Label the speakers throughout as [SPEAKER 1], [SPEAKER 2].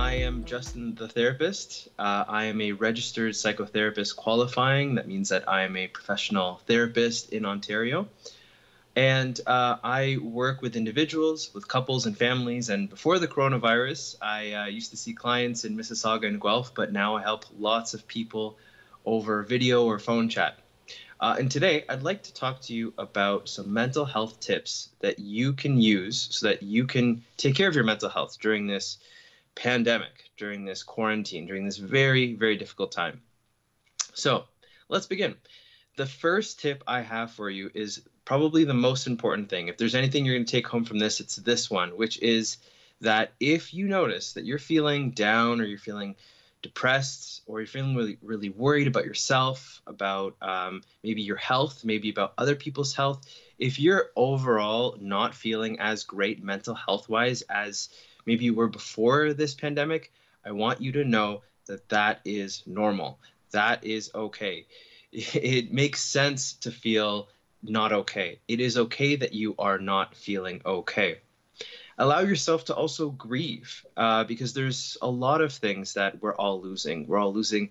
[SPEAKER 1] I am Justin the therapist. I am a registered psychotherapist qualifying. That means that I am a professional therapist in Ontario. And I work with individuals, with couples and families. And before the coronavirus, I used to see clients in Mississauga and Guelph, but now I help lots of people over video or phone chat. And today, I'd like to talk to you about some mental health tips that you can use so that you can take care of your mental health during this pandemic, during this quarantine, during this very, very difficult time. So let's begin. The first tip I have for you is probably the most important thing. If there's anything you're going to take home from this, it's this one, which is that if you notice that you're feeling down or you're feeling depressed or you're feeling really, really worried about yourself, about maybe your health, maybe about other people's health, if you're overall not feeling as great mental health wise as maybe you were before this pandemic, I want you to know that that is normal. That is okay. It makes sense to feel not okay. It is okay that you are not feeling okay. Allow yourself to also grieve because there's a lot of things that we're all losing. We're all losing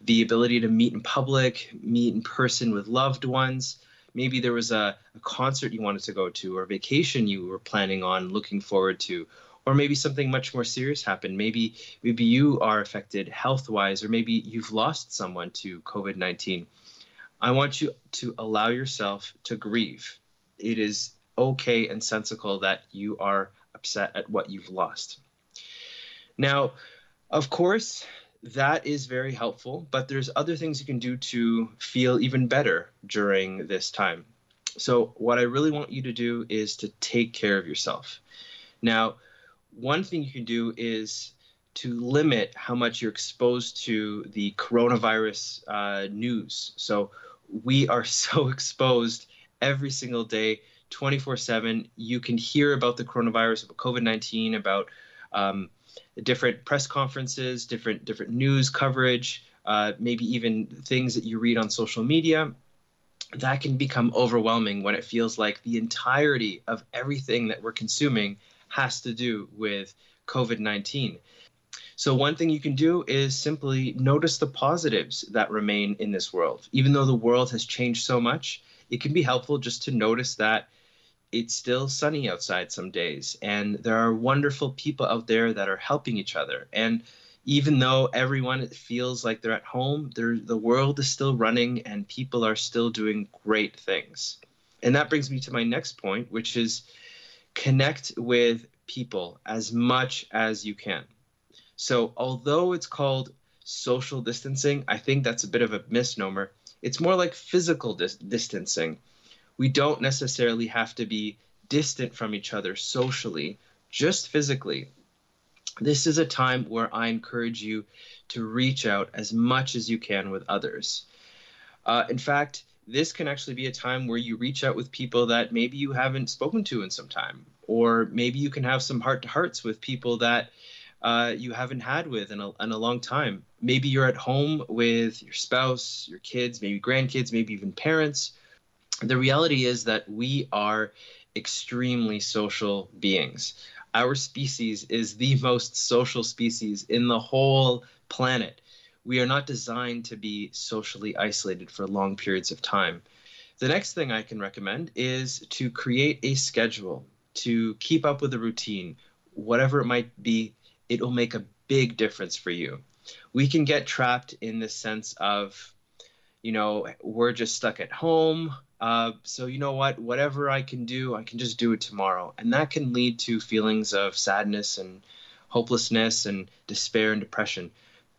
[SPEAKER 1] the ability to meet in public, meet in person with loved ones. Maybe there was a concert you wanted to go to or a vacation you were planning on looking forward to, or maybe something much more serious happened. Maybe you are affected health-wise, or maybe you've lost someone to COVID-19. I want you to allow yourself to grieve. It is okay and sensible that you are upset at what you've lost. Now, of course, that is very helpful, but there's other things you can do to feel even better during this time. So what I really want you to do is to take care of yourself. Now, one thing you can do is to limit how much you're exposed to the coronavirus news. So we are so exposed every single day, 24/7. You can hear about the coronavirus, about COVID-19, about different press conferences, different news coverage, maybe even things that you read on social media. That can become overwhelming when it feels like the entirety of everything that we're consuming has to do with COVID-19. So one thing you can do is simply notice the positives that remain in this world. Even though the world has changed so much, it can be helpful just to notice that it's still sunny outside some days, and there are wonderful people out there that are helping each other. And even though everyone feels like they're at home, the world is still running and people are still doing great things. And that brings me to my next point, which is connect with people as much as you can. So although it's called social distancing, I think that's a bit of a misnomer. It's more like physical distancing. We don't necessarily have to be distant from each other socially, just physically. This is a time where I encourage you to reach out as much as you can with others. In fact, this can actually be a time where you reach out with people that maybe you haven't spoken to in some time, or maybe you can have some heart-to-hearts with people that you haven't had with in a long time. Maybe you're at home with your spouse, your kids, maybe grandkids, maybe even parents. The reality is that we are extremely social beings. Our species is the most social species in the whole planet. We are not designed to be socially isolated for long periods of time. The next thing I can recommend is to create a schedule, to keep up with a routine, whatever it might be. It will make a big difference for you. We can get trapped in the sense of, we're just stuck at home. So you know what, whatever I can do, I can just do it tomorrow. And that can lead to feelings of sadness and hopelessness and despair and depression.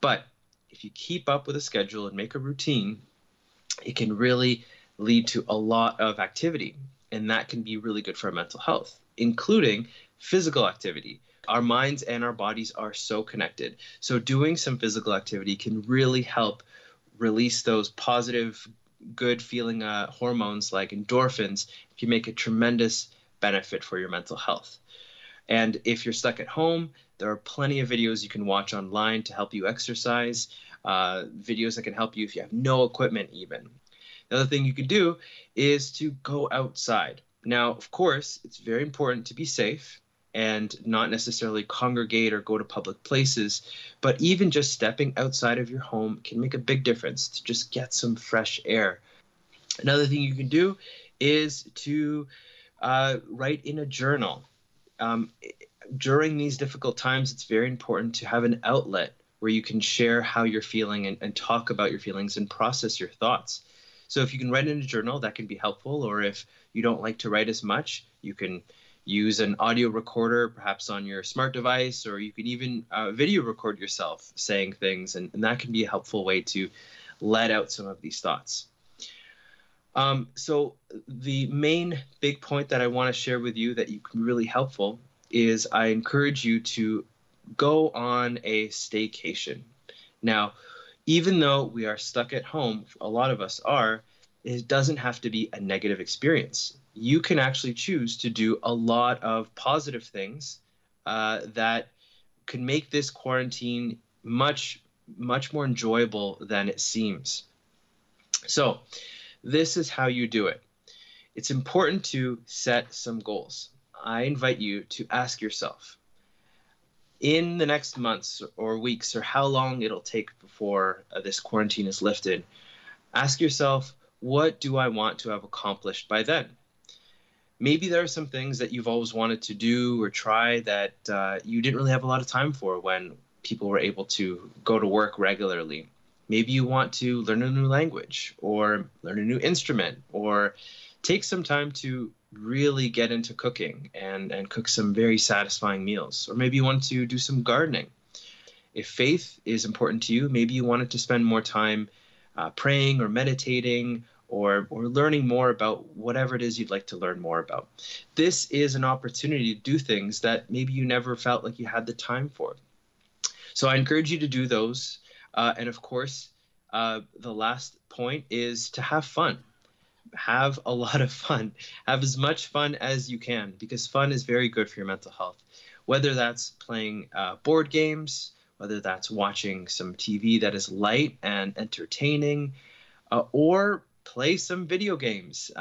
[SPEAKER 1] But if you keep up with a schedule and make a routine, it can really lead to a lot of activity. And that can be really good for our mental health, including physical activity. Our minds and our bodies are so connected. So doing some physical activity can really help release those positive, good feeling hormones like endorphins. It can make a tremendous benefit for your mental health. And if you're stuck at home, there are plenty of videos you can watch online to help you exercise, videos that can help you if you have no equipment even. The other thing you can do is to go outside. Now, of course, it's very important to be safe. and not necessarily congregate or go to public places. But even just stepping outside of your home can make a big difference to just get some fresh air. Another thing you can do is to write in a journal. Um, During these difficult times, it's very important to have an outlet where you can share how you're feeling and talk about your feelings and process your thoughts. So if you can write in a journal, that can be helpful. Or if you don't like to write as much, you can use an audio recorder, perhaps on your smart device, or you can even video record yourself saying things, and that can be a helpful way to let out some of these thoughts. So the main big point that I want to share with you that you can be really helpful is I encourage you to go on a staycation. Now, even though we are stuck at home, a lot of us are, it doesn't have to be a negative experience. You can actually choose to do a lot of positive things that can make this quarantine much, much more enjoyable than it seems. So, this is how you do it. It's important to set some goals. I invite you to ask yourself, in the next months or weeks, or how long it'll take before this quarantine is lifted, ask yourself, what do I want to have accomplished by then? Maybe there are some things that you've always wanted to do or try that you didn't really have a lot of time for when people were able to go to work regularly. Maybe you want to learn a new language or learn a new instrument or take some time to really get into cooking and cook some very satisfying meals. Or maybe you want to do some gardening. If faith is important to you, maybe you wanted to spend more time praying or meditating or learning more about whatever it is you'd like to learn more about. This is an opportunity to do things that maybe you never felt like you had the time for. So I encourage you to do those. And of course, the last point is to have fun. Have a lot of fun. Have as much fun as you can, because fun is very good for your mental health. Whether that's playing board games, whether that's watching some TV that is light and entertaining, or play some video games.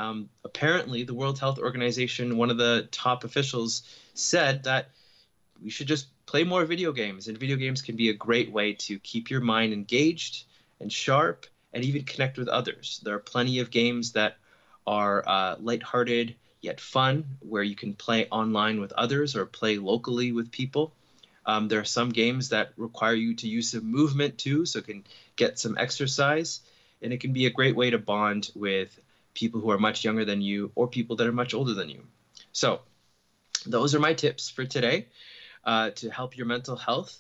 [SPEAKER 1] Apparently, the World Health Organization, one of the top officials, said that we should just play more video games. And video games can be a great way to keep your mind engaged and sharp and even connect with others. There are plenty of games that are lighthearted yet fun, where you can play online with others or play locally with people. There are some games that require you to use some movement too, so it can get some exercise. And it can be a great way to bond with people who are much younger than you or people that are much older than you. So those are my tips for today to help your mental health,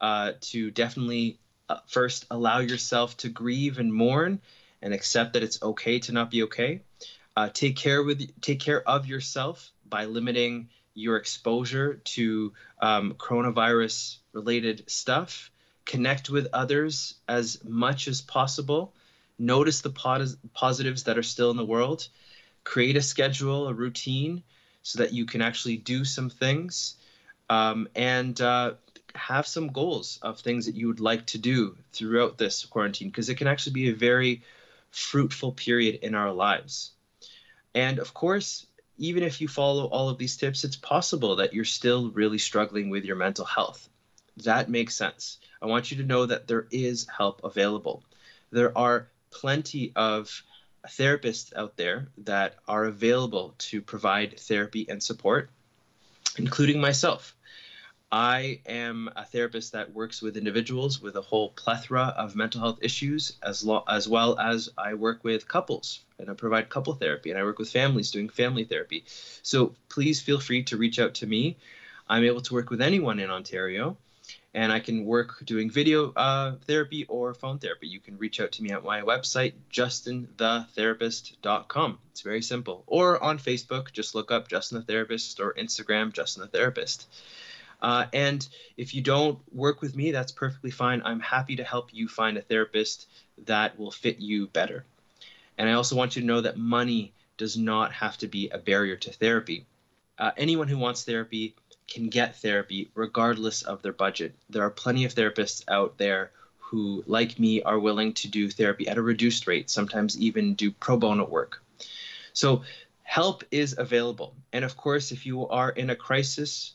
[SPEAKER 1] to definitely first allow yourself to grieve and mourn and accept that it's okay to not be okay. Take care of yourself by limiting your exposure to coronavirus related stuff. Connect with others as much as possible. Notice the positives that are still in the world. Create a schedule, a routine, so that you can actually do some things, and have some goals of things that you would like to do throughout this quarantine, because it can actually be a very fruitful period in our lives. And of course, even if you follow all of these tips, it's possible that you're still really struggling with your mental health. That makes sense. I want you to know that there is help available. There are plenty of therapists out there that are available to provide therapy and support, including myself. I am a therapist that works with individuals with a whole plethora of mental health issues, as well as I work with couples and I provide couple therapy, and I work with families doing family therapy. So please feel free to reach out to me. I'm able to work with anyone in Ontario, and I can work doing video therapy or phone therapy. You can reach out to me at my website, justinthetherapist.com. It's very simple. Or on Facebook, just look up Justin the Therapist, or Instagram, Justin the Therapist. And if you don't work with me, that's perfectly fine. I'm happy to help you find a therapist that will fit you better. And I also want you to know that money does not have to be a barrier to therapy. Anyone who wants therapy can get therapy regardless of their budget. There are plenty of therapists out there who, like me, are willing to do therapy at a reduced rate, sometimes even do pro bono work. So help is available. And of course, if you are in a crisis,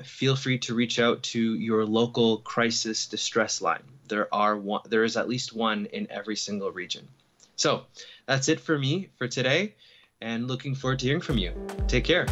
[SPEAKER 1] feel free to reach out to your local crisis distress line. There is at least one in every single region. So that's it for me for today, and looking forward to hearing from you. Take care.